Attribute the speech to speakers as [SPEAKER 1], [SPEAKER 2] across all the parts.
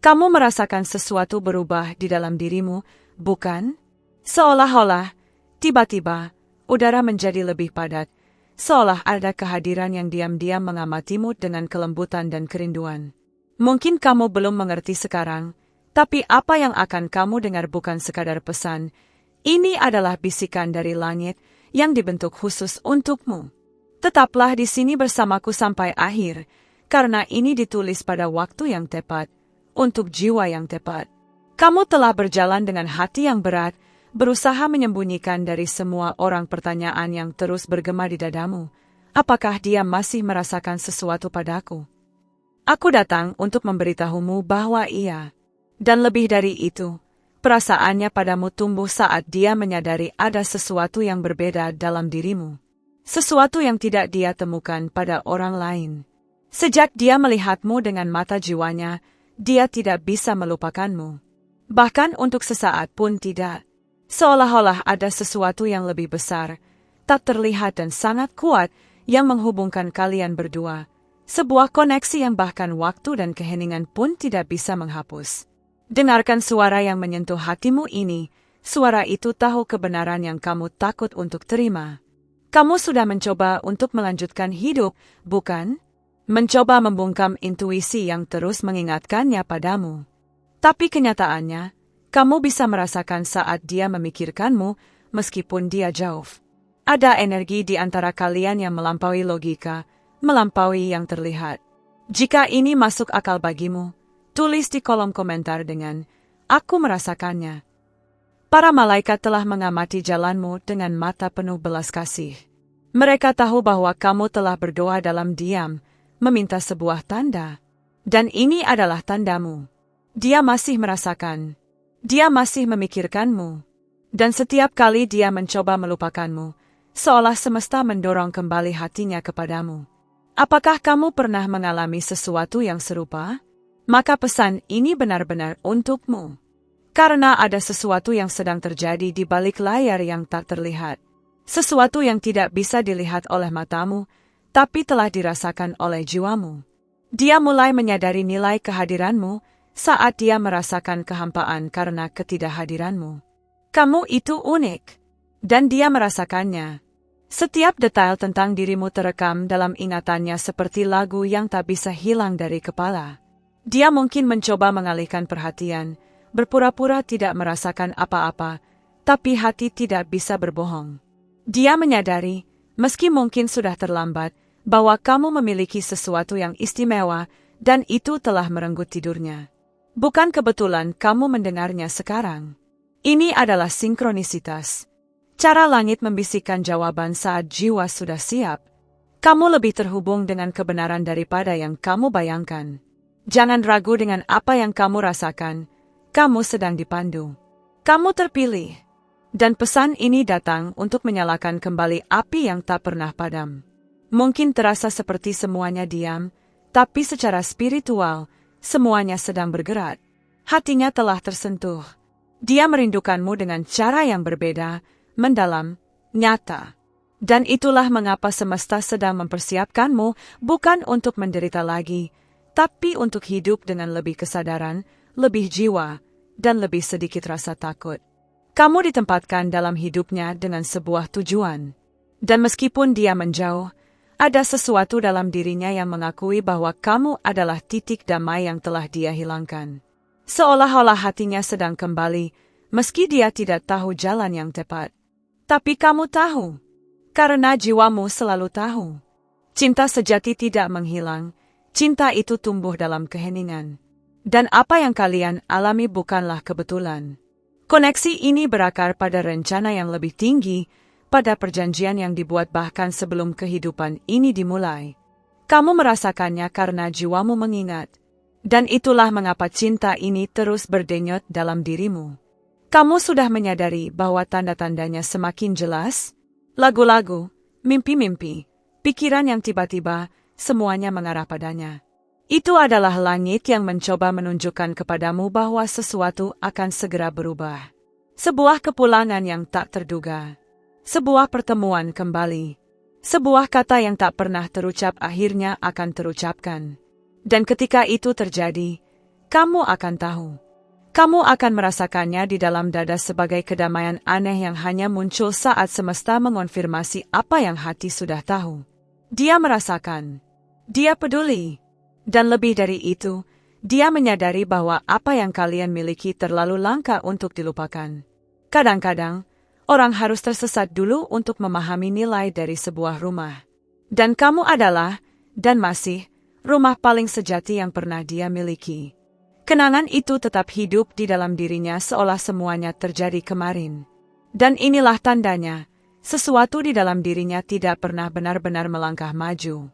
[SPEAKER 1] Kamu merasakan sesuatu berubah di dalam dirimu, bukan? Seolah-olah, tiba-tiba, udara menjadi lebih padat, seolah ada kehadiran yang diam-diam mengamatimu dengan kelembutan dan kerinduan. Mungkin kamu belum mengerti sekarang, tapi apa yang akan kamu dengar bukan sekadar pesan. Ini adalah bisikan dari langit yang dibentuk khusus untukmu. Tetaplah di sini bersamaku sampai akhir, karena ini ditulis pada waktu yang tepat, untuk jiwa yang tepat. Kamu telah berjalan dengan hati yang berat, berusaha menyembunyikan dari semua orang pertanyaan yang terus bergema di dadamu. Apakah dia masih merasakan sesuatu padaku? Aku datang untuk memberitahumu bahwa iya. Dan lebih dari itu, perasaannya padamu tumbuh saat dia menyadari ada sesuatu yang berbeda dalam dirimu. Sesuatu yang tidak dia temukan pada orang lain. Sejak dia melihatmu dengan mata jiwanya, dia tidak bisa melupakanmu. Bahkan untuk sesaat pun tidak. Seolah-olah ada sesuatu yang lebih besar, tak terlihat dan sangat kuat, yang menghubungkan kalian berdua. Sebuah koneksi yang bahkan waktu dan keheningan pun tidak bisa menghapus. Dengarkan suara yang menyentuh hatimu ini. Suara itu tahu kebenaran yang kamu takut untuk terima. Kamu sudah mencoba untuk melanjutkan hidup, bukan? Mencoba membungkam intuisi yang terus mengingatkannya padamu. Tapi kenyataannya, kamu bisa merasakan saat dia memikirkanmu, meskipun dia jauh. Ada energi di antara kalian yang melampaui logika, melampaui yang terlihat. Jika ini masuk akal bagimu, tulis di kolom komentar dengan, "Aku merasakannya." Para malaikat telah mengamati jalanmu dengan mata penuh belas kasih. Mereka tahu bahwa kamu telah berdoa dalam diam, meminta sebuah tanda. Dan ini adalah tandamu. Dia masih merasakan. Dia masih memikirkanmu. Dan setiap kali dia mencoba melupakanmu, seolah semesta mendorong kembali hatinya kepadamu. Apakah kamu pernah mengalami sesuatu yang serupa? Maka pesan ini benar-benar untukmu. Karena ada sesuatu yang sedang terjadi di balik layar yang tak terlihat. Sesuatu yang tidak bisa dilihat oleh matamu, tapi telah dirasakan oleh jiwamu. Dia mulai menyadari nilai kehadiranmu saat dia merasakan kehampaan karena ketidakhadiranmu. Kamu itu unik, dan dia merasakannya. Setiap detail tentang dirimu terekam dalam ingatannya seperti lagu yang tak bisa hilang dari kepala. Dia mungkin mencoba mengalihkan perhatian, berpura-pura tidak merasakan apa-apa, tapi hati tidak bisa berbohong. Dia menyadari, meski mungkin sudah terlambat, bahwa kamu memiliki sesuatu yang istimewa, dan itu telah merenggut tidurnya. Bukan kebetulan kamu mendengarnya sekarang. Ini adalah sinkronisitas. Cara langit membisikkan jawaban saat jiwa sudah siap. Kamu lebih terhubung dengan kebenaran daripada yang kamu bayangkan. Jangan ragu dengan apa yang kamu rasakan. Kamu sedang dipandu. Kamu terpilih. Dan pesan ini datang untuk menyalakan kembali api yang tak pernah padam. Mungkin terasa seperti semuanya diam, tapi secara spiritual, semuanya sedang bergerak. Hatinya telah tersentuh. Dia merindukanmu dengan cara yang berbeda, mendalam, nyata. Dan itulah mengapa semesta sedang mempersiapkanmu bukan untuk menderita lagi, tapi untuk hidup dengan lebih kesadaran, lebih jiwa, dan lebih sedikit rasa takut. Kamu ditempatkan dalam hidupnya dengan sebuah tujuan. Dan meskipun dia menjauh, ada sesuatu dalam dirinya yang mengakui bahwa kamu adalah titik damai yang telah dia hilangkan. Seolah-olah hatinya sedang kembali, meski dia tidak tahu jalan yang tepat. Tapi kamu tahu, karena jiwamu selalu tahu. Cinta sejati tidak menghilang, cinta itu tumbuh dalam keheningan. Dan apa yang kalian alami bukanlah kebetulan. Koneksi ini berakar pada rencana yang lebih tinggi, pada perjanjian yang dibuat bahkan sebelum kehidupan ini dimulai. Kamu merasakannya karena jiwamu mengingat. Dan itulah mengapa cinta ini terus berdenyut dalam dirimu. Kamu sudah menyadari bahwa tanda-tandanya semakin jelas? Lagu-lagu, mimpi-mimpi, pikiran yang tiba-tiba, semuanya mengarah padanya. Itu adalah langit yang mencoba menunjukkan kepadamu bahwa sesuatu akan segera berubah. Sebuah kepulangan yang tak terduga. Sebuah pertemuan kembali. Sebuah kata yang tak pernah terucap akhirnya akan terucapkan. Dan ketika itu terjadi, kamu akan tahu. Kamu akan merasakannya di dalam dada sebagai kedamaian aneh yang hanya muncul saat semesta mengonfirmasi apa yang hati sudah tahu. Dia merasakan. Dia peduli. Dan lebih dari itu, dia menyadari bahwa apa yang kalian miliki terlalu langka untuk dilupakan. Kadang-kadang, orang harus tersesat dulu untuk memahami nilai dari sebuah rumah. Dan kamu adalah, dan masih, rumah paling sejati yang pernah dia miliki. Kenangan itu tetap hidup di dalam dirinya seolah semuanya terjadi kemarin. Dan inilah tandanya, sesuatu di dalam dirinya tidak pernah benar-benar melangkah maju.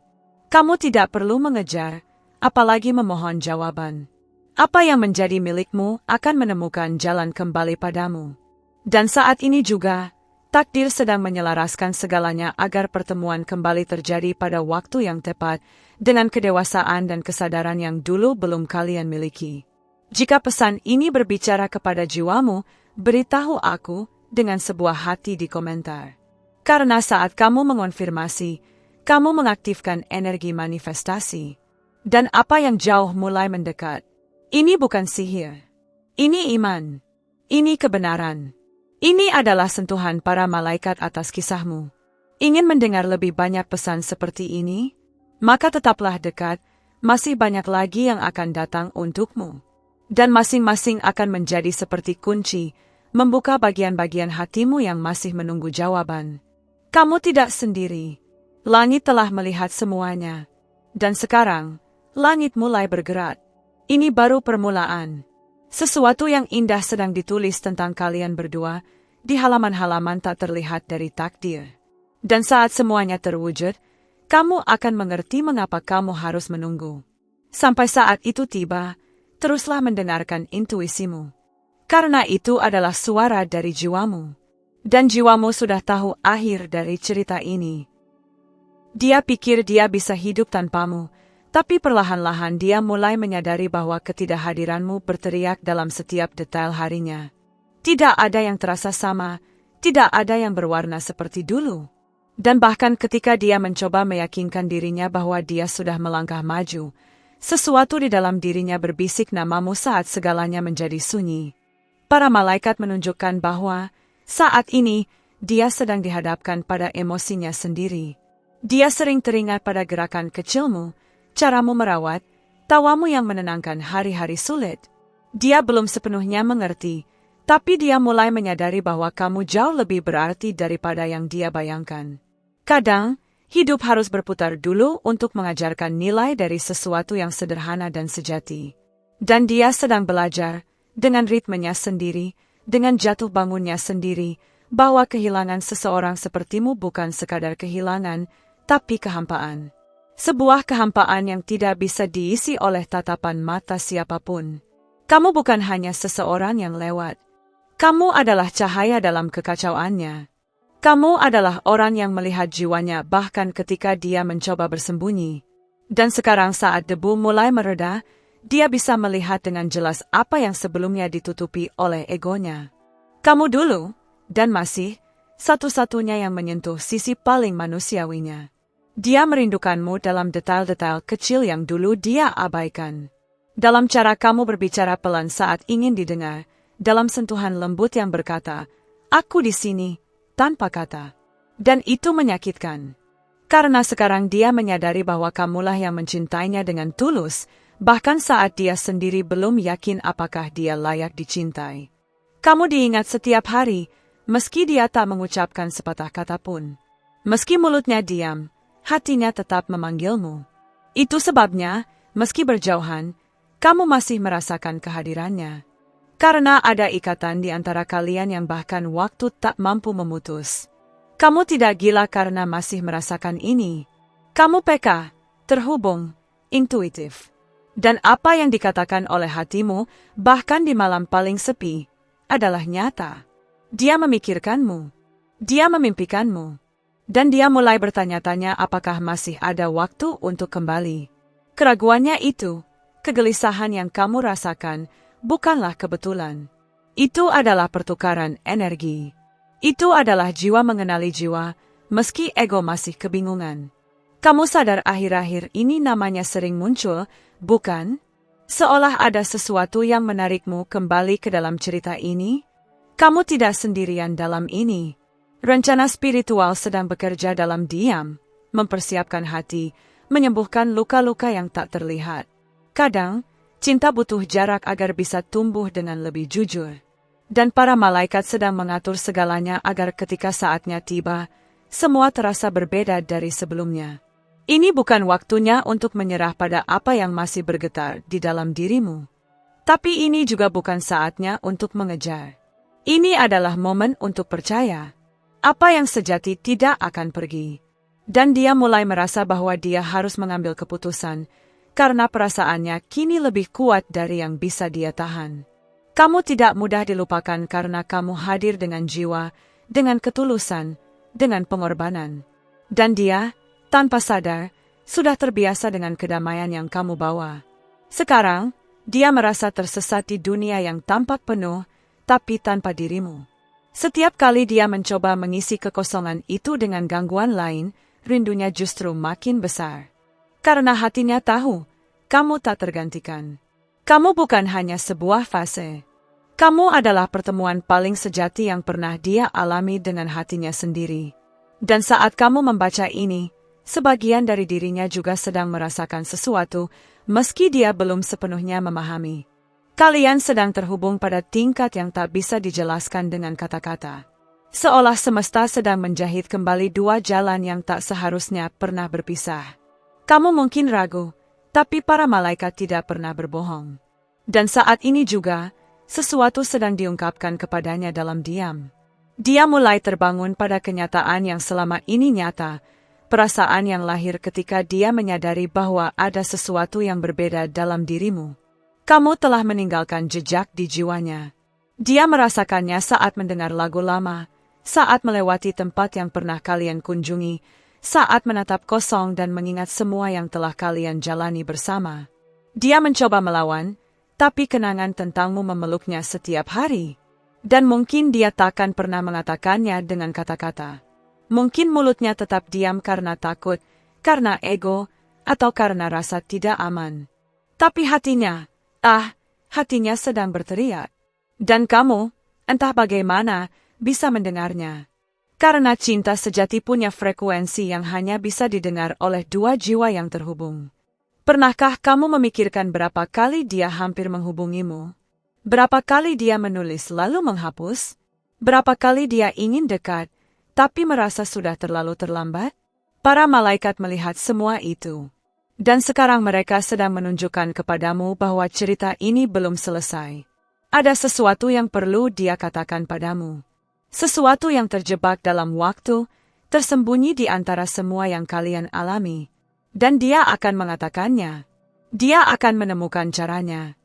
[SPEAKER 1] Kamu tidak perlu mengejar, apalagi memohon jawaban. Apa yang menjadi milikmu akan menemukan jalan kembali padamu. Dan saat ini juga, takdir sedang menyelaraskan segalanya agar pertemuan kembali terjadi pada waktu yang tepat, dengan kedewasaan dan kesadaran yang dulu belum kalian miliki. Jika pesan ini berbicara kepada jiwamu, beritahu aku dengan sebuah hati di komentar. Karena saat kamu mengonfirmasi, kamu mengaktifkan energi manifestasi. Dan apa yang jauh mulai mendekat. Ini bukan sihir. Ini iman. Ini kebenaran. Ini adalah sentuhan para malaikat atas kisahmu. Ingin mendengar lebih banyak pesan seperti ini? Maka tetaplah dekat, masih banyak lagi yang akan datang untukmu. Dan masing-masing akan menjadi seperti kunci, membuka bagian-bagian hatimu yang masih menunggu jawaban. Kamu tidak sendiri. Langit telah melihat semuanya. Dan sekarang, langit mulai bergerak. Ini baru permulaan. Sesuatu yang indah sedang ditulis tentang kalian berdua, di halaman-halaman tak terlihat dari takdir. Dan saat semuanya terwujud, kamu akan mengerti mengapa kamu harus menunggu. Sampai saat itu tiba, teruslah mendengarkan intuisimu. Karena itu adalah suara dari jiwamu. Dan jiwamu sudah tahu akhir dari cerita ini. Dia pikir dia bisa hidup tanpamu, tapi perlahan-lahan dia mulai menyadari bahwa ketidakhadiranmu berteriak dalam setiap detail harinya. Tidak ada yang terasa sama, tidak ada yang berwarna seperti dulu. Dan bahkan ketika dia mencoba meyakinkan dirinya bahwa dia sudah melangkah maju, sesuatu di dalam dirinya berbisik namamu saat segalanya menjadi sunyi. Para malaikat menunjukkan bahwa, saat ini, dia sedang dihadapkan pada emosinya sendiri. Dia sering teringat pada gerakan kecilmu, caramu merawat, tawamu yang menenangkan hari-hari sulit. Dia belum sepenuhnya mengerti, tapi dia mulai menyadari bahwa kamu jauh lebih berarti daripada yang dia bayangkan. Kadang, hidup harus berputar dulu untuk mengajarkan nilai dari sesuatu yang sederhana dan sejati. Dan dia sedang belajar, dengan ritmenya sendiri, dengan jatuh bangunnya sendiri, bahwa kehilangan seseorang sepertimu bukan sekadar kehilangan, tapi kehampaan. Sebuah kehampaan yang tidak bisa diisi oleh tatapan mata siapapun. Kamu bukan hanya seseorang yang lewat. Kamu adalah cahaya dalam kekacauannya. Kamu adalah orang yang melihat jiwanya bahkan ketika dia mencoba bersembunyi. Dan sekarang saat debu mulai mereda, dia bisa melihat dengan jelas apa yang sebelumnya ditutupi oleh egonya. Kamu dulu, dan masih, satu-satunya yang menyentuh sisi paling manusiawinya. Dia merindukanmu dalam detail-detail kecil yang dulu dia abaikan. Dalam cara kamu berbicara pelan saat ingin didengar, dalam sentuhan lembut yang berkata, "Aku di sini," tanpa kata. Dan itu menyakitkan. Karena sekarang dia menyadari bahwa kamulah yang mencintainya dengan tulus, bahkan saat dia sendiri belum yakin apakah dia layak dicintai. Kamu diingat setiap hari, meski dia tak mengucapkan sepatah kata pun. Meski mulutnya diam, hatinya tetap memanggilmu. Itu sebabnya, meski berjauhan, kamu masih merasakan kehadirannya. Karena ada ikatan di antara kalian yang bahkan waktu tak mampu memutus. Kamu tidak gila karena masih merasakan ini. Kamu peka, terhubung, intuitif. Dan apa yang dikatakan oleh hatimu, bahkan di malam paling sepi, adalah nyata. Dia memikirkanmu. Dia memimpikanmu. Dan dia mulai bertanya-tanya apakah masih ada waktu untuk kembali. Keraguannya itu, kegelisahan yang kamu rasakan, bukanlah kebetulan. Itu adalah pertukaran energi. Itu adalah jiwa mengenali jiwa, meski ego masih kebingungan. Kamu sadar akhir-akhir ini namanya sering muncul, bukan? Seolah ada sesuatu yang menarikmu kembali ke dalam cerita ini. Kamu tidak sendirian dalam ini. Rencana spiritual sedang bekerja dalam diam, mempersiapkan hati, menyembuhkan luka-luka yang tak terlihat. Kadang, cinta butuh jarak agar bisa tumbuh dengan lebih jujur. Dan para malaikat sedang mengatur segalanya agar ketika saatnya tiba, semua terasa berbeda dari sebelumnya. Ini bukan waktunya untuk menyerah pada apa yang masih bergetar di dalam dirimu. Tapi ini juga bukan saatnya untuk mengejar. Ini adalah momen untuk percaya. Apa yang sejati tidak akan pergi. Dan dia mulai merasa bahwa dia harus mengambil keputusan, karena perasaannya kini lebih kuat dari yang bisa dia tahan. Kamu tidak mudah dilupakan karena kamu hadir dengan jiwa, dengan ketulusan, dengan pengorbanan. Dan dia, tanpa sadar, sudah terbiasa dengan kedamaian yang kamu bawa. Sekarang, dia merasa tersesat di dunia yang tampak penuh, tapi tanpa dirimu. Setiap kali dia mencoba mengisi kekosongan itu dengan gangguan lain, rindunya justru makin besar. Karena hatinya tahu, kamu tak tergantikan. Kamu bukan hanya sebuah fase. Kamu adalah pertemuan paling sejati yang pernah dia alami dengan hatinya sendiri. Dan saat kamu membaca ini, sebagian dari dirinya juga sedang merasakan sesuatu, meski dia belum sepenuhnya memahami. Kalian sedang terhubung pada tingkat yang tak bisa dijelaskan dengan kata-kata. Seolah semesta sedang menjahit kembali dua jalan yang tak seharusnya pernah berpisah. Kamu mungkin ragu, tapi para malaikat tidak pernah berbohong. Dan saat ini juga, sesuatu sedang diungkapkan kepadanya dalam diam. Dia mulai terbangun pada kenyataan yang selama ini nyata, perasaan yang lahir ketika dia menyadari bahwa ada sesuatu yang berbeda dalam dirimu. Kamu telah meninggalkan jejak di jiwanya. Dia merasakannya saat mendengar lagu lama, saat melewati tempat yang pernah kalian kunjungi, saat menatap kosong dan mengingat semua yang telah kalian jalani bersama. Dia mencoba melawan, tapi kenangan tentangmu memeluknya setiap hari. Dan mungkin dia takkan pernah mengatakannya dengan kata-kata. Mungkin mulutnya tetap diam karena takut, karena ego, atau karena rasa tidak aman. Tapi hatinya sedang berteriak. Dan kamu, entah bagaimana, bisa mendengarnya. Karena cinta sejati punya frekuensi yang hanya bisa didengar oleh dua jiwa yang terhubung. Pernahkah kamu memikirkan berapa kali dia hampir menghubungimu? Berapa kali dia menulis lalu menghapus? Berapa kali dia ingin dekat, tapi merasa sudah terlalu terlambat? Para malaikat melihat semua itu. Dan sekarang mereka sedang menunjukkan kepadamu bahwa cerita ini belum selesai. Ada sesuatu yang perlu dia katakan padamu. Sesuatu yang terjebak dalam waktu, tersembunyi di antara semua yang kalian alami. Dan dia akan mengatakannya. Dia akan menemukan caranya.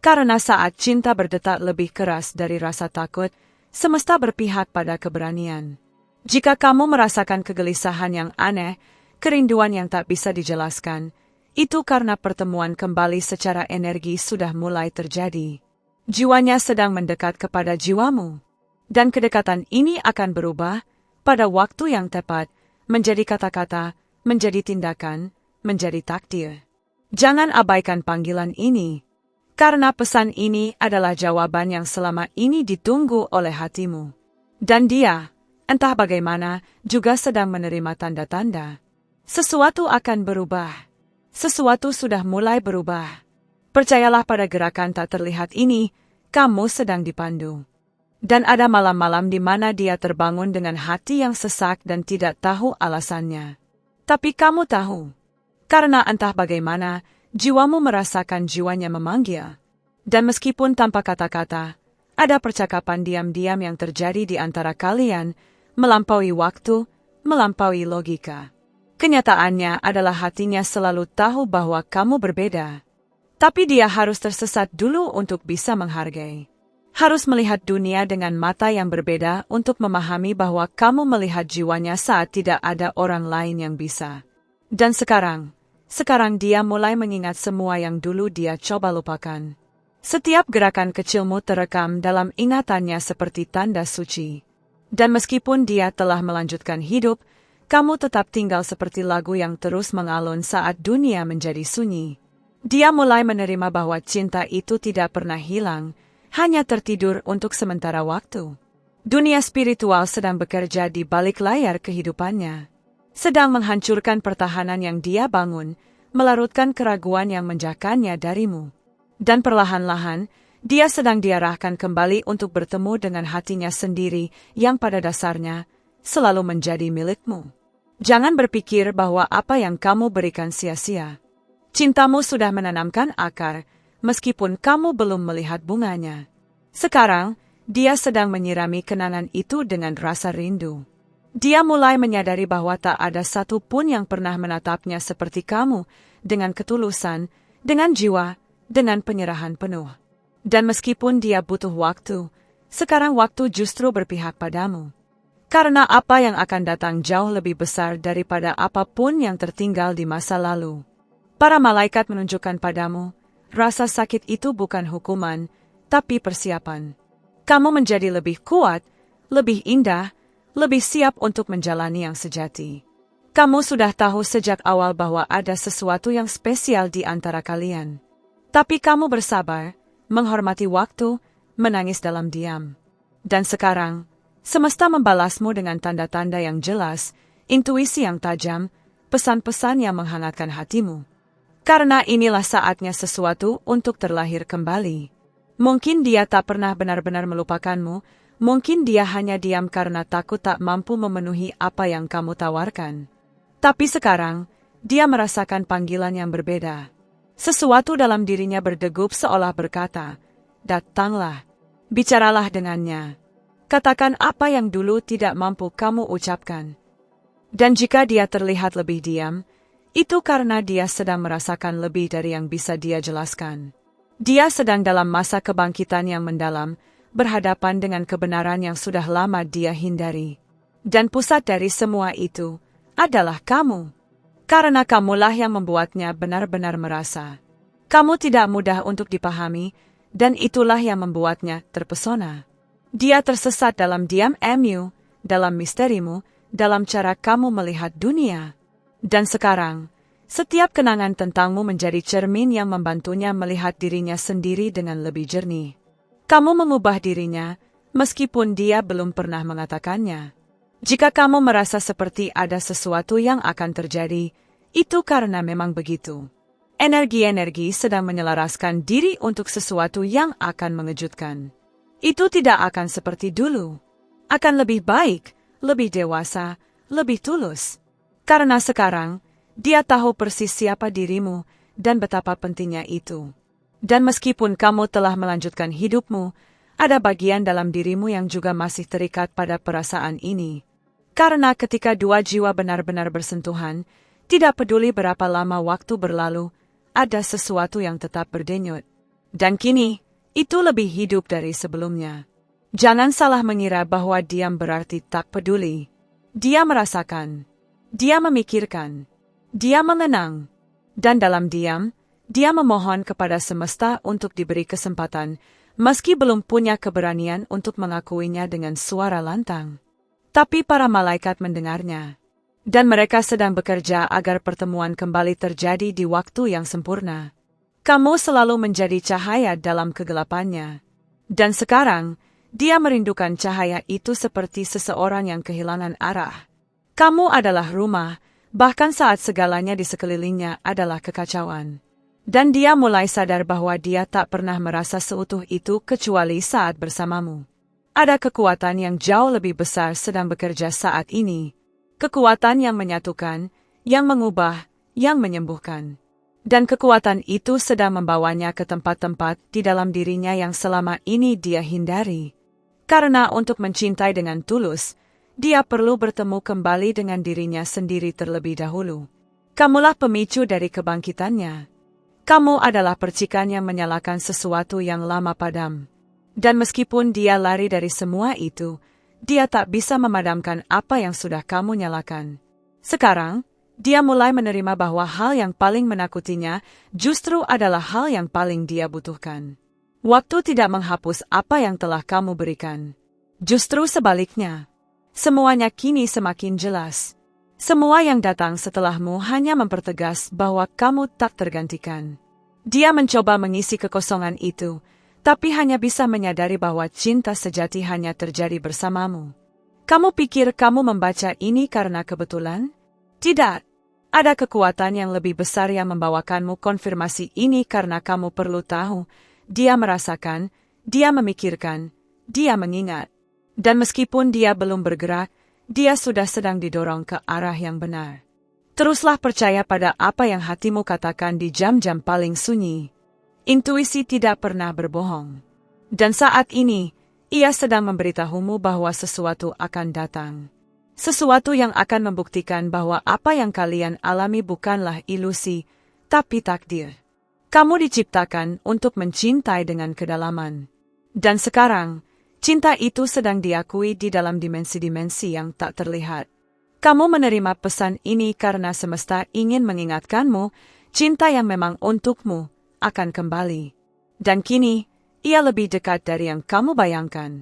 [SPEAKER 1] Karena saat cinta berdetak lebih keras dari rasa takut, semesta berpihak pada keberanian. Jika kamu merasakan kegelisahan yang aneh, kerinduan yang tak bisa dijelaskan, itu karena pertemuan kembali secara energi sudah mulai terjadi. Jiwanya sedang mendekat kepada jiwamu. Dan kedekatan ini akan berubah pada waktu yang tepat, menjadi kata-kata, menjadi tindakan, menjadi takdir. Jangan abaikan panggilan ini, karena pesan ini adalah jawaban yang selama ini ditunggu oleh hatimu. Dan dia, entah bagaimana, juga sedang menerima tanda-tanda. Sesuatu akan berubah. Sesuatu sudah mulai berubah. Percayalah pada gerakan tak terlihat ini, kamu sedang dipandu. Dan ada malam-malam di mana dia terbangun dengan hati yang sesak dan tidak tahu alasannya. Tapi kamu tahu. Karena entah bagaimana, jiwamu merasakan jiwanya memanggil. Dan meskipun tanpa kata-kata, ada percakapan diam-diam yang terjadi di antara kalian, melampaui waktu, melampaui logika. Kenyataannya adalah hatinya selalu tahu bahwa kamu berbeda. Tapi dia harus tersesat dulu untuk bisa menghargai. Harus melihat dunia dengan mata yang berbeda untuk memahami bahwa kamu melihat jiwanya saat tidak ada orang lain yang bisa. Dan sekarang dia mulai mengingat semua yang dulu dia coba lupakan. Setiap gerakan kecilmu terekam dalam ingatannya seperti tanda suci. Dan meskipun dia telah melanjutkan hidup, kamu tetap tinggal seperti lagu yang terus mengalun saat dunia menjadi sunyi. Dia mulai menerima bahwa cinta itu tidak pernah hilang, hanya tertidur untuk sementara waktu. Dunia spiritual sedang bekerja di balik layar kehidupannya, sedang menghancurkan pertahanan yang dia bangun, melarutkan keraguan yang menjauhkannya darimu. Dan perlahan-lahan, dia sedang diarahkan kembali untuk bertemu dengan hatinya sendiri yang pada dasarnya selalu menjadi milikmu. Jangan berpikir bahwa apa yang kamu berikan sia-sia. Cintamu sudah menanamkan akar, meskipun kamu belum melihat bunganya. Sekarang, dia sedang menyirami kenangan itu dengan rasa rindu. Dia mulai menyadari bahwa tak ada satu pun yang pernah menatapnya seperti kamu, dengan ketulusan, dengan jiwa, dengan penyerahan penuh. Dan meskipun dia butuh waktu, sekarang waktu justru berpihak padamu. Karena apa yang akan datang jauh lebih besar daripada apapun yang tertinggal di masa lalu. Para malaikat menunjukkan padamu, rasa sakit itu bukan hukuman, tapi persiapan. Kamu menjadi lebih kuat, lebih indah, lebih siap untuk menjalani yang sejati. Kamu sudah tahu sejak awal bahwa ada sesuatu yang spesial di antara kalian. Tapi kamu bersabar, menghormati waktu, menangis dalam diam. Dan sekarang, semesta membalasmu dengan tanda-tanda yang jelas, intuisi yang tajam, pesan-pesan yang menghangatkan hatimu. Karena inilah saatnya sesuatu untuk terlahir kembali. Mungkin dia tak pernah benar-benar melupakanmu, mungkin dia hanya diam karena takut tak mampu memenuhi apa yang kamu tawarkan. Tapi sekarang, dia merasakan panggilan yang berbeda. Sesuatu dalam dirinya berdegup seolah berkata, "Datanglah, bicaralah dengannya. Katakan apa yang dulu tidak mampu kamu ucapkan." Dan jika dia terlihat lebih diam, itu karena dia sedang merasakan lebih dari yang bisa dia jelaskan. Dia sedang dalam masa kebangkitan yang mendalam, berhadapan dengan kebenaran yang sudah lama dia hindari. Dan pusat dari semua itu adalah kamu. Karena kamulah yang membuatnya benar-benar merasa. Kamu tidak mudah untuk dipahami, dan itulah yang membuatnya terpesona. Dia tersesat dalam diam-mu, dalam misterimu, dalam cara kamu melihat dunia. Dan sekarang, setiap kenangan tentangmu menjadi cermin yang membantunya melihat dirinya sendiri dengan lebih jernih. Kamu mengubah dirinya, meskipun dia belum pernah mengatakannya. Jika kamu merasa seperti ada sesuatu yang akan terjadi, itu karena memang begitu. Energi-energi sedang menyelaraskan diri untuk sesuatu yang akan mengejutkan. Itu tidak akan seperti dulu. Akan lebih baik, lebih dewasa, lebih tulus. Karena sekarang, dia tahu persis siapa dirimu dan betapa pentingnya itu. Dan meskipun kamu telah melanjutkan hidupmu, ada bagian dalam dirimu yang juga masih terikat pada perasaan ini. Karena ketika dua jiwa benar-benar bersentuhan, tidak peduli berapa lama waktu berlalu, ada sesuatu yang tetap berdenyut. Dan kini, itu lebih hidup dari sebelumnya. Jangan salah mengira bahwa diam berarti tak peduli. Dia merasakan. Dia memikirkan. Dia mengenang. Dan dalam diam, dia memohon kepada semesta untuk diberi kesempatan, meski belum punya keberanian untuk mengakuinya dengan suara lantang. Tapi para malaikat mendengarnya. Dan mereka sedang bekerja agar pertemuan kembali terjadi di waktu yang sempurna. Kamu selalu menjadi cahaya dalam kegelapannya. Dan sekarang, dia merindukan cahaya itu seperti seseorang yang kehilangan arah. Kamu adalah rumah, bahkan saat segalanya di sekelilingnya adalah kekacauan. Dan dia mulai sadar bahwa dia tak pernah merasa seutuh itu kecuali saat bersamamu. Ada kekuatan yang jauh lebih besar sedang bekerja saat ini. Kekuatan yang menyatukan, yang mengubah, yang menyembuhkan. Dan kekuatan itu sedang membawanya ke tempat-tempat di dalam dirinya yang selama ini dia hindari. Karena untuk mencintai dengan tulus, dia perlu bertemu kembali dengan dirinya sendiri terlebih dahulu. Kamulah pemicu dari kebangkitannya. Kamu adalah percikan yang menyalakan sesuatu yang lama padam. Dan meskipun dia lari dari semua itu, dia tak bisa memadamkan apa yang sudah kamu nyalakan. Sekarang, dia mulai menerima bahwa hal yang paling menakutinya justru adalah hal yang paling dia butuhkan. Waktu tidak menghapus apa yang telah kamu berikan. Justru sebaliknya. Semuanya kini semakin jelas. Semua yang datang setelahmu hanya mempertegas bahwa kamu tak tergantikan. Dia mencoba mengisi kekosongan itu, tapi hanya bisa menyadari bahwa cinta sejati hanya terjadi bersamamu. Kamu pikir kamu membaca ini karena kebetulan? Tidak. Ada kekuatan yang lebih besar yang membawakanmu konfirmasi ini karena kamu perlu tahu. Dia merasakan, dia memikirkan, dia mengingat. Dan meskipun dia belum bergerak, dia sudah sedang didorong ke arah yang benar. Teruslah percaya pada apa yang hatimu katakan di jam-jam paling sunyi. Intuisi tidak pernah berbohong. Dan saat ini, ia sedang memberitahumu bahwa sesuatu akan datang. Sesuatu yang akan membuktikan bahwa apa yang kalian alami bukanlah ilusi, tapi takdir. Kamu diciptakan untuk mencintai dengan kedalaman. Dan sekarang, cinta itu sedang diakui di dalam dimensi-dimensi yang tak terlihat. Kamu menerima pesan ini karena semesta ingin mengingatkanmu, cinta yang memang untukmu akan kembali. Dan kini, ia lebih dekat dari yang kamu bayangkan.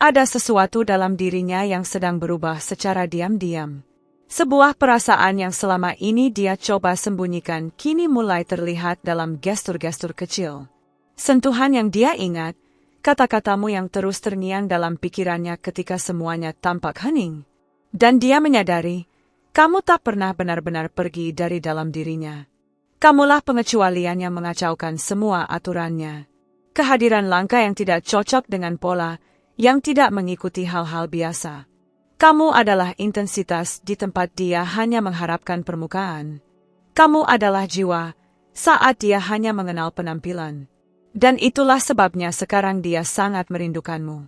[SPEAKER 1] Ada sesuatu dalam dirinya yang sedang berubah secara diam-diam. Sebuah perasaan yang selama ini dia coba sembunyikan kini mulai terlihat dalam gestur-gestur kecil. Sentuhan yang dia ingat, kata-katamu yang terus terngiang dalam pikirannya ketika semuanya tampak hening. Dan dia menyadari, kamu tak pernah benar-benar pergi dari dalam dirinya. Kamulah pengecualian yang mengacaukan semua aturannya. Kehadiran langka yang tidak cocok dengan pola, yang tidak mengikuti hal-hal biasa. Kamu adalah intensitas di tempat dia hanya mengharapkan permukaan. Kamu adalah jiwa, saat dia hanya mengenal penampilan. Dan itulah sebabnya sekarang dia sangat merindukanmu.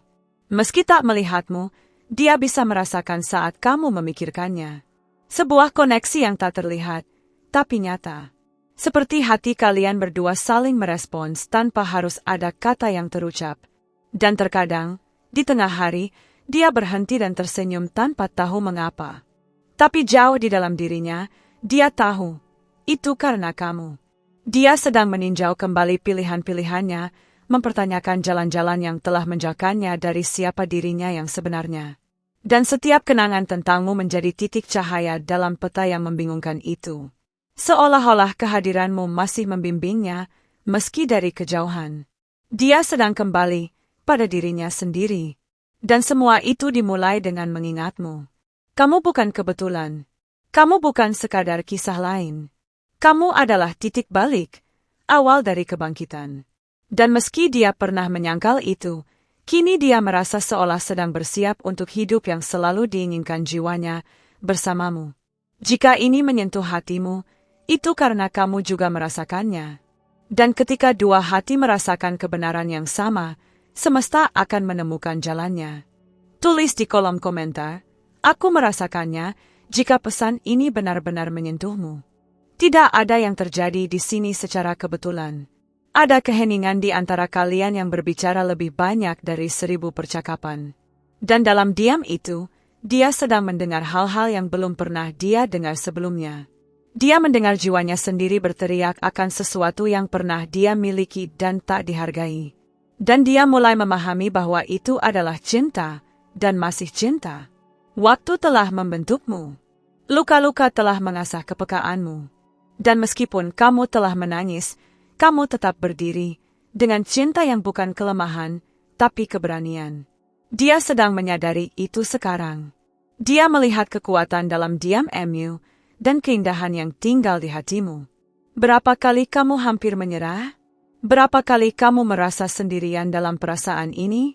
[SPEAKER 1] Meski tak melihatmu, dia bisa merasakan saat kamu memikirkannya. Sebuah koneksi yang tak terlihat, tapi nyata. Seperti hati kalian berdua saling merespons tanpa harus ada kata yang terucap. Dan terkadang, di tengah hari, dia berhenti dan tersenyum tanpa tahu mengapa. Tapi jauh di dalam dirinya, dia tahu, itu karena kamu. Dia sedang meninjau kembali pilihan-pilihannya, mempertanyakan jalan-jalan yang telah menjauhkannya dari siapa dirinya yang sebenarnya. Dan setiap kenangan tentangmu menjadi titik cahaya dalam peta yang membingungkan itu. Seolah-olah kehadiranmu masih membimbingnya, meski dari kejauhan. Dia sedang kembali pada dirinya sendiri. Dan semua itu dimulai dengan mengingatmu. Kamu bukan kebetulan. Kamu bukan sekadar kisah lain. Kamu adalah titik balik, awal dari kebangkitan. Dan meski dia pernah menyangkal itu, kini dia merasa seolah sedang bersiap untuk hidup yang selalu diinginkan jiwanya bersamamu. Jika ini menyentuh hatimu, itu karena kamu juga merasakannya. Dan ketika dua hati merasakan kebenaran yang sama, semesta akan menemukan jalannya. Tulis di kolom komentar, aku merasakannya, jika pesan ini benar-benar menyentuhmu. Tidak ada yang terjadi di sini secara kebetulan. Ada keheningan di antara kalian yang berbicara lebih banyak dari 1000 percakapan. Dan dalam diam itu, dia sedang mendengar hal-hal yang belum pernah dia dengar sebelumnya. Dia mendengar jiwanya sendiri berteriak akan sesuatu yang pernah dia miliki dan tak dihargai. Dan dia mulai memahami bahwa itu adalah cinta, dan masih cinta. Waktu telah membentukmu. Luka-luka telah mengasah kepekaanmu. Dan meskipun kamu telah menangis, kamu tetap berdiri, dengan cinta yang bukan kelemahan, tapi keberanian. Dia sedang menyadari itu sekarang. Dia melihat kekuatan dalam diam-mu, dan keindahan yang tinggal di hatimu. Berapa kali kamu hampir menyerah? Berapa kali kamu merasa sendirian dalam perasaan ini?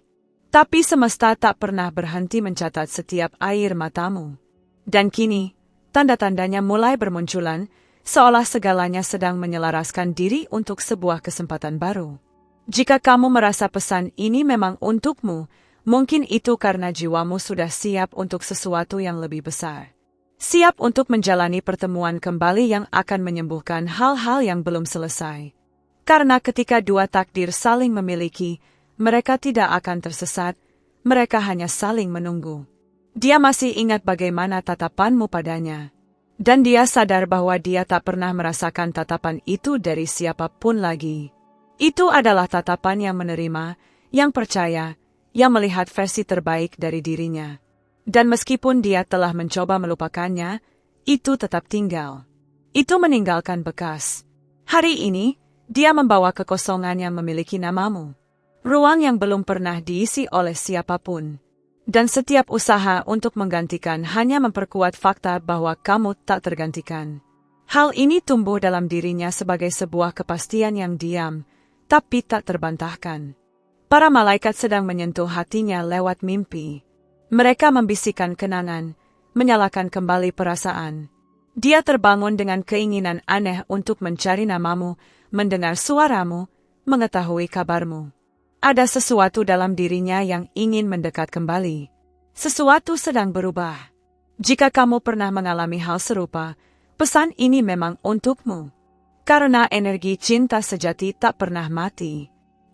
[SPEAKER 1] Tapi semesta tak pernah berhenti mencatat setiap air matamu. Dan kini, tanda-tandanya mulai bermunculan, seolah segalanya sedang menyelaraskan diri untuk sebuah kesempatan baru. Jika kamu merasa pesan ini memang untukmu, mungkin itu karena jiwamu sudah siap untuk sesuatu yang lebih besar. Siap untuk menjalani pertemuan kembali yang akan menyembuhkan hal-hal yang belum selesai. Karena ketika dua takdir saling memiliki, mereka tidak akan tersesat, mereka hanya saling menunggu. Dia masih ingat bagaimana tatapanmu padanya. Dan dia sadar bahwa dia tak pernah merasakan tatapan itu dari siapapun lagi. Itu adalah tatapan yang menerima, yang percaya, yang melihat versi terbaik dari dirinya. Dan meskipun dia telah mencoba melupakannya, itu tetap tinggal. Itu meninggalkan bekas. Hari ini, Dia membawa kekosongan yang memiliki namamu. Ruang yang belum pernah diisi oleh siapapun. Dan setiap usaha untuk menggantikan hanya memperkuat fakta bahwa kamu tak tergantikan. Hal ini tumbuh dalam dirinya sebagai sebuah kepastian yang diam, tapi tak terbantahkan. Para malaikat sedang menyentuh hatinya lewat mimpi. Mereka membisikkan kenangan, menyalakan kembali perasaan. Dia terbangun dengan keinginan aneh untuk mencari namamu, mendengar suaramu, mengetahui kabarmu. Ada sesuatu dalam dirinya yang ingin mendekat kembali. Sesuatu sedang berubah. Jika kamu pernah mengalami hal serupa, pesan ini memang untukmu. Karena energi cinta sejati tak pernah mati.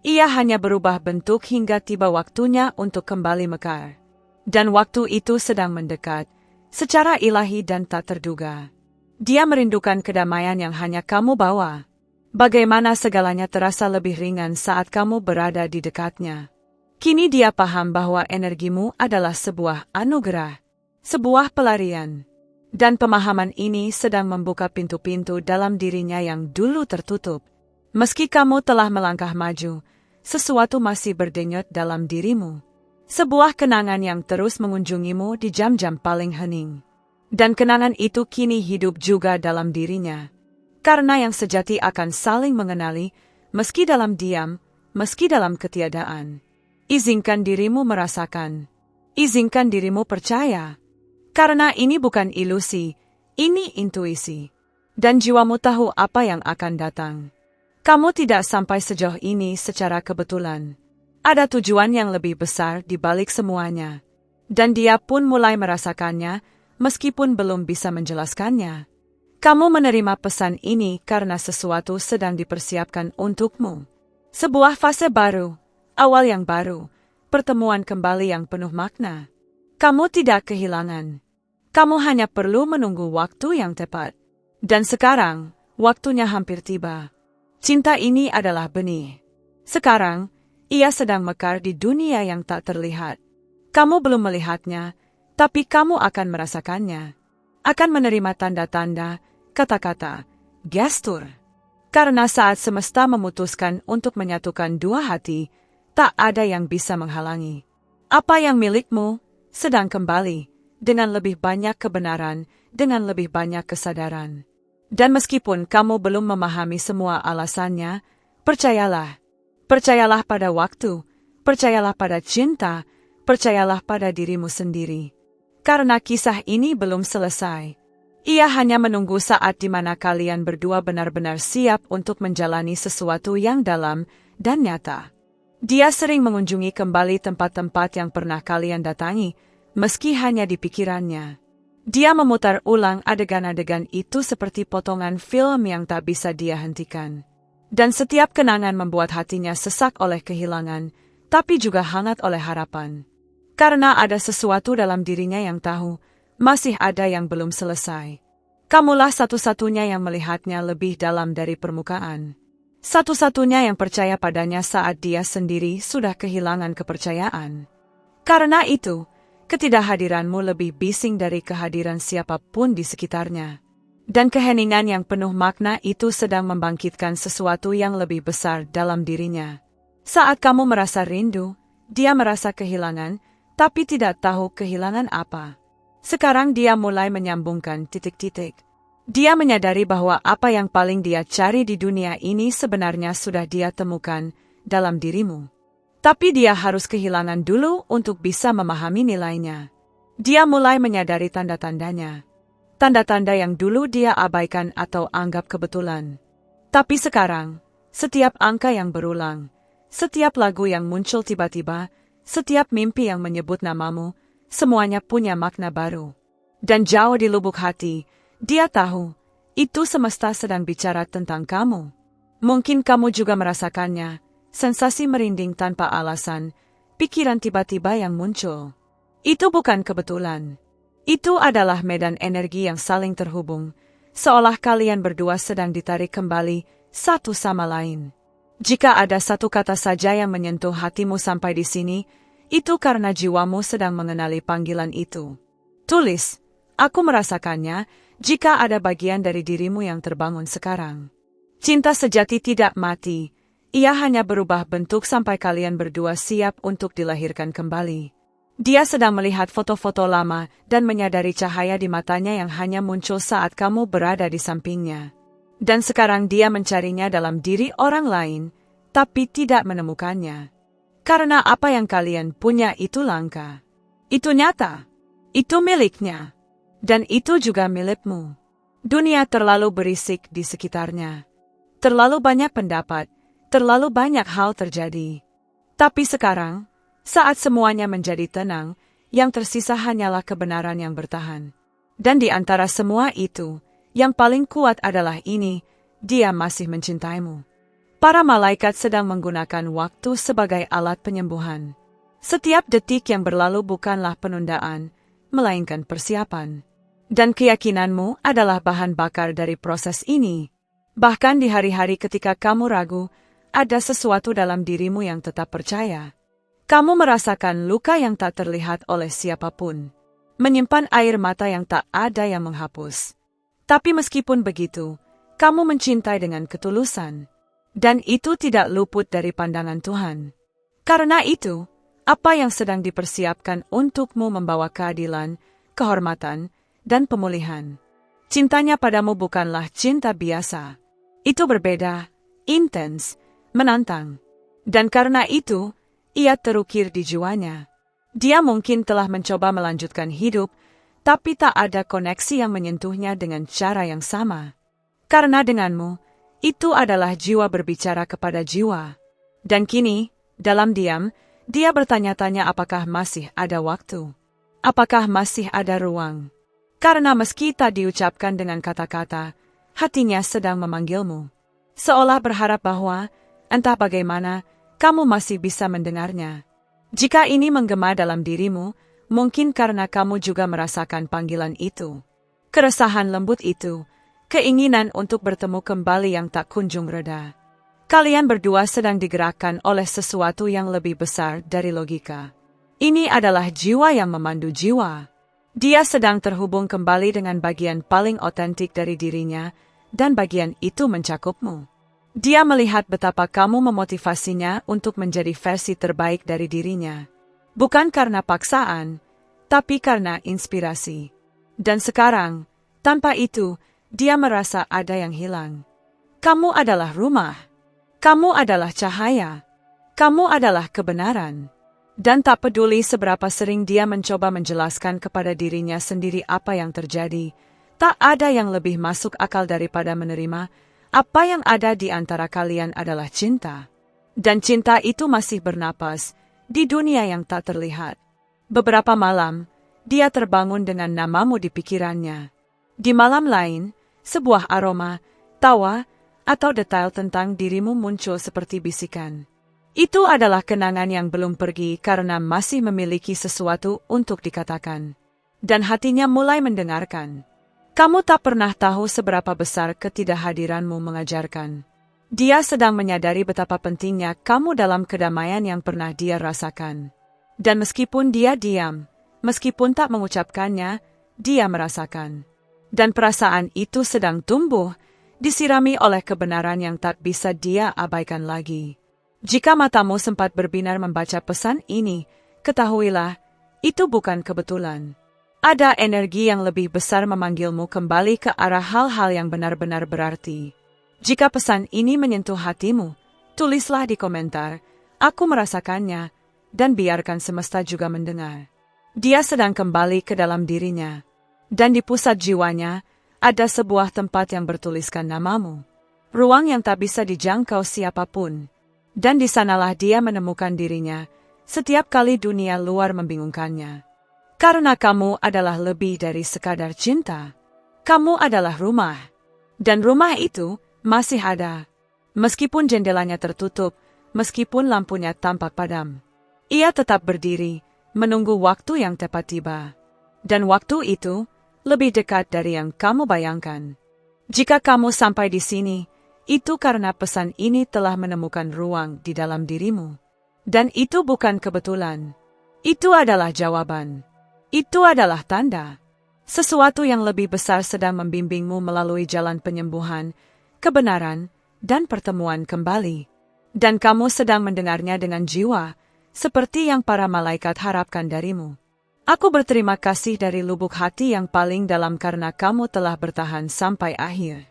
[SPEAKER 1] Ia hanya berubah bentuk hingga tiba waktunya untuk kembali mekar. Dan waktu itu sedang mendekat, secara ilahi dan tak terduga. Dia merindukan kedamaian yang hanya kamu bawa. Bagaimana segalanya terasa lebih ringan saat kamu berada di dekatnya. Kini dia paham bahwa energimu adalah sebuah anugerah, sebuah pelarian. Dan pemahaman ini sedang membuka pintu-pintu dalam dirinya yang dulu tertutup. Meski kamu telah melangkah maju, sesuatu masih berdenyut dalam dirimu. Sebuah kenangan yang terus mengunjungimu di jam-jam paling hening. Dan kenangan itu kini hidup juga dalam dirinya. Karena yang sejati akan saling mengenali, meski dalam diam, meski dalam ketiadaan. Izinkan dirimu merasakan. Izinkan dirimu percaya. Karena ini bukan ilusi, ini intuisi. Dan jiwamu tahu apa yang akan datang. Kamu tidak sampai sejauh ini secara kebetulan. Ada tujuan yang lebih besar di balik semuanya. Dan dia pun mulai merasakannya, meskipun belum bisa menjelaskannya. Kamu menerima pesan ini karena sesuatu sedang dipersiapkan untukmu. Sebuah fase baru, awal yang baru, pertemuan kembali yang penuh makna. Kamu tidak kehilangan. Kamu hanya perlu menunggu waktu yang tepat. Dan sekarang, waktunya hampir tiba. Cinta ini adalah benih. Sekarang, ia sedang mekar di dunia yang tak terlihat. Kamu belum melihatnya, tapi kamu akan merasakannya. Akan menerima tanda-tanda, kata-kata, gestur. Karena saat semesta memutuskan untuk menyatukan dua hati, tak ada yang bisa menghalangi. Apa yang milikmu sedang kembali, dengan lebih banyak kebenaran, dengan lebih banyak kesadaran. Dan meskipun kamu belum memahami semua alasannya, percayalah. Percayalah pada waktu, percayalah pada cinta, percayalah pada dirimu sendiri. Karena kisah ini belum selesai. Ia hanya menunggu saat di mana kalian berdua benar-benar siap untuk menjalani sesuatu yang dalam dan nyata. Dia sering mengunjungi kembali tempat-tempat yang pernah kalian datangi, meski hanya di pikirannya. Dia memutar ulang adegan-adegan itu seperti potongan film yang tak bisa dia hentikan. Dan setiap kenangan membuat hatinya sesak oleh kehilangan, tapi juga hangat oleh harapan. Karena ada sesuatu dalam dirinya yang tahu, masih ada yang belum selesai. Kamulah satu-satunya yang melihatnya lebih dalam dari permukaan. Satu-satunya yang percaya padanya saat dia sendiri sudah kehilangan kepercayaan. Karena itu, ketidakhadiranmu lebih bising dari kehadiran siapapun di sekitarnya. Dan keheningan yang penuh makna itu sedang membangkitkan sesuatu yang lebih besar dalam dirinya. Saat kamu merasa rindu, dia merasa kehilangan, tapi tidak tahu kehilangan apa. Sekarang dia mulai menyambungkan titik-titik. Dia menyadari bahwa apa yang paling dia cari di dunia ini sebenarnya sudah dia temukan dalam dirimu. Tapi dia harus kehilangan dulu untuk bisa memahami nilainya. Dia mulai menyadari tanda-tandanya. Tanda-tanda yang dulu dia abaikan atau anggap kebetulan. Tapi sekarang, setiap angka yang berulang, setiap lagu yang muncul tiba-tiba, setiap mimpi yang menyebut namamu, semuanya punya makna baru. Dan jauh di lubuk hati, dia tahu, itu semesta sedang bicara tentang kamu. Mungkin kamu juga merasakannya, sensasi merinding tanpa alasan, pikiran tiba-tiba yang muncul. Itu bukan kebetulan. Itu adalah medan energi yang saling terhubung, seolah kalian berdua sedang ditarik kembali satu sama lain. Jika ada satu kata saja yang menyentuh hatimu sampai di sini, itu karena jiwamu sedang mengenali panggilan itu. Tulis, aku merasakannya, jika ada bagian dari dirimu yang terbangun sekarang. Cinta sejati tidak mati. Ia hanya berubah bentuk sampai kalian berdua siap untuk dilahirkan kembali. Dia sedang melihat foto-foto lama dan menyadari cahaya di matanya yang hanya muncul saat kamu berada di sampingnya. Dan sekarang dia mencarinya dalam diri orang lain, tapi tidak menemukannya. Karena apa yang kalian punya itu langka. Itu nyata. Itu miliknya. Dan itu juga milikmu. Dunia terlalu berisik di sekitarnya. Terlalu banyak pendapat, terlalu banyak hal terjadi. Tapi sekarang, saat semuanya menjadi tenang, yang tersisa hanyalah kebenaran yang bertahan. Dan di antara semua itu, yang paling kuat adalah ini, dia masih mencintaimu. Para malaikat sedang menggunakan waktu sebagai alat penyembuhan. Setiap detik yang berlalu bukanlah penundaan, melainkan persiapan. Dan keyakinanmu adalah bahan bakar dari proses ini. Bahkan di hari-hari ketika kamu ragu, ada sesuatu dalam dirimu yang tetap percaya. Kamu merasakan luka yang tak terlihat oleh siapapun. Menyimpan air mata yang tak ada yang menghapus. Tapi meskipun begitu, kamu mencintai dengan ketulusan. Dan itu tidak luput dari pandangan Tuhan. Karena itu, apa yang sedang dipersiapkan untukmu membawa keadilan, kehormatan, dan pemulihan. Cintanya padamu bukanlah cinta biasa. Itu berbeda, intens, menantang. Dan karena itu, ia terukir di jiwanya. Dia mungkin telah mencoba melanjutkan hidup, tapi tak ada koneksi yang menyentuhnya dengan cara yang sama. Karena denganmu, itu adalah jiwa berbicara kepada jiwa. Dan kini, dalam diam, dia bertanya-tanya apakah masih ada waktu. Apakah masih ada ruang. Karena meski tak diucapkan dengan kata-kata, hatinya sedang memanggilmu. Seolah berharap bahwa, entah bagaimana, kamu masih bisa mendengarnya. Jika ini menggema dalam dirimu, mungkin karena kamu juga merasakan panggilan itu. Keresahan lembut itu, keinginan untuk bertemu kembali yang tak kunjung reda. Kalian berdua sedang digerakkan oleh sesuatu yang lebih besar dari logika. Ini adalah jiwa yang memandu jiwa. Dia sedang terhubung kembali dengan bagian paling otentik dari dirinya, dan bagian itu mencakupmu. Dia melihat betapa kamu memotivasinya untuk menjadi versi terbaik dari dirinya. Bukan karena paksaan, tapi karena inspirasi. Dan sekarang, tanpa itu, dia merasa ada yang hilang. Kamu adalah rumah. Kamu adalah cahaya. Kamu adalah kebenaran. Dan tak peduli seberapa sering dia mencoba menjelaskan kepada dirinya sendiri apa yang terjadi, tak ada yang lebih masuk akal daripada menerima apa yang ada di antara kalian adalah cinta. Dan cinta itu masih bernapas di dunia yang tak terlihat. Beberapa malam, dia terbangun dengan namamu di pikirannya. Di malam lain, sebuah aroma, tawa, atau detail tentang dirimu muncul seperti bisikan. Itu adalah kenangan yang belum pergi karena masih memiliki sesuatu untuk dikatakan. Dan hatinya mulai mendengarkan. Kamu tak pernah tahu seberapa besar ketidakhadiranmu mengajarkan. Dia sedang menyadari betapa pentingnya kamu dalam kedamaian yang pernah dia rasakan. Dan meskipun dia diam, meskipun tak mengucapkannya, dia merasakan. Dan perasaan itu sedang tumbuh, disirami oleh kebenaran yang tak bisa dia abaikan lagi. Jika matamu sempat berbinar membaca pesan ini, ketahuilah, itu bukan kebetulan. Ada energi yang lebih besar memanggilmu kembali ke arah hal-hal yang benar-benar berarti. Jika pesan ini menyentuh hatimu, tulislah di komentar, aku merasakannya, dan biarkan semesta juga mendengar. Dia sedang kembali ke dalam dirinya. Dan di pusat jiwanya, ada sebuah tempat yang bertuliskan namamu. Ruang yang tak bisa dijangkau siapapun. Dan di sanalah dia menemukan dirinya, setiap kali dunia luar membingungkannya. Karena kamu adalah lebih dari sekadar cinta. Kamu adalah rumah. Dan rumah itu masih ada. Meskipun jendelanya tertutup, meskipun lampunya tampak padam. Ia tetap berdiri, menunggu waktu yang tepat tiba. Dan waktu itu, lebih dekat dari yang kamu bayangkan. Jika kamu sampai di sini, itu karena pesan ini telah menemukan ruang di dalam dirimu. Dan itu bukan kebetulan. Itu adalah jawaban. Itu adalah tanda. Sesuatu yang lebih besar sedang membimbingmu melalui jalan penyembuhan, kebenaran, dan pertemuan kembali. Dan kamu sedang mendengarnya dengan jiwa, seperti yang para malaikat harapkan darimu. Aku berterima kasih dari lubuk hati yang paling dalam karena kamu telah bertahan sampai akhir.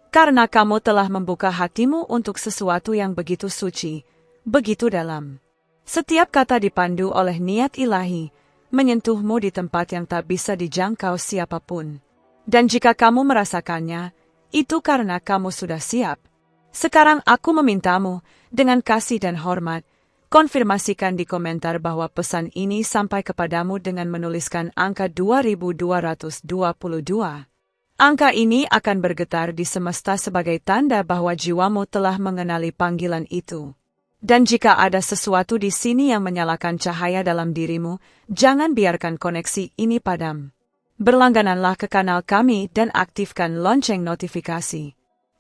[SPEAKER 1] Karena kamu telah membuka hatimu untuk sesuatu yang begitu suci, begitu dalam. Setiap kata dipandu oleh niat ilahi, menyentuhmu di tempat yang tak bisa dijangkau siapapun. Dan jika kamu merasakannya, itu karena kamu sudah siap. Sekarang aku memintamu, dengan kasih dan hormat, konfirmasikan di komentar bahwa pesan ini sampai kepadamu dengan menuliskan angka 2222. Angka ini akan bergetar di semesta sebagai tanda bahwa jiwamu telah mengenali panggilan itu. Dan jika ada sesuatu di sini yang menyalakan cahaya dalam dirimu, jangan biarkan koneksi ini padam. Berlanggananlah ke kanal kami dan aktifkan lonceng notifikasi.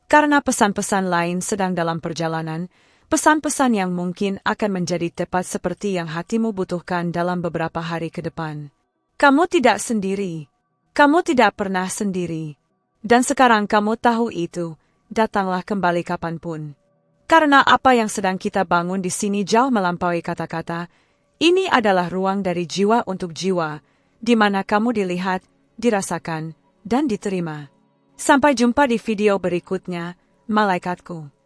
[SPEAKER 1] Karena pesan-pesan lain sedang dalam perjalanan, pesan-pesan yang mungkin akan menjadi tepat seperti yang hatimu butuhkan dalam beberapa hari ke depan. Kamu tidak sendiri. Kamu tidak pernah sendiri. Dan sekarang kamu tahu itu, datanglah kembali kapanpun. Karena apa yang sedang kita bangun di sini jauh melampaui kata-kata, ini adalah ruang dari jiwa untuk jiwa, di mana kamu dilihat, dirasakan, dan diterima. Sampai jumpa di video berikutnya, malaikatku.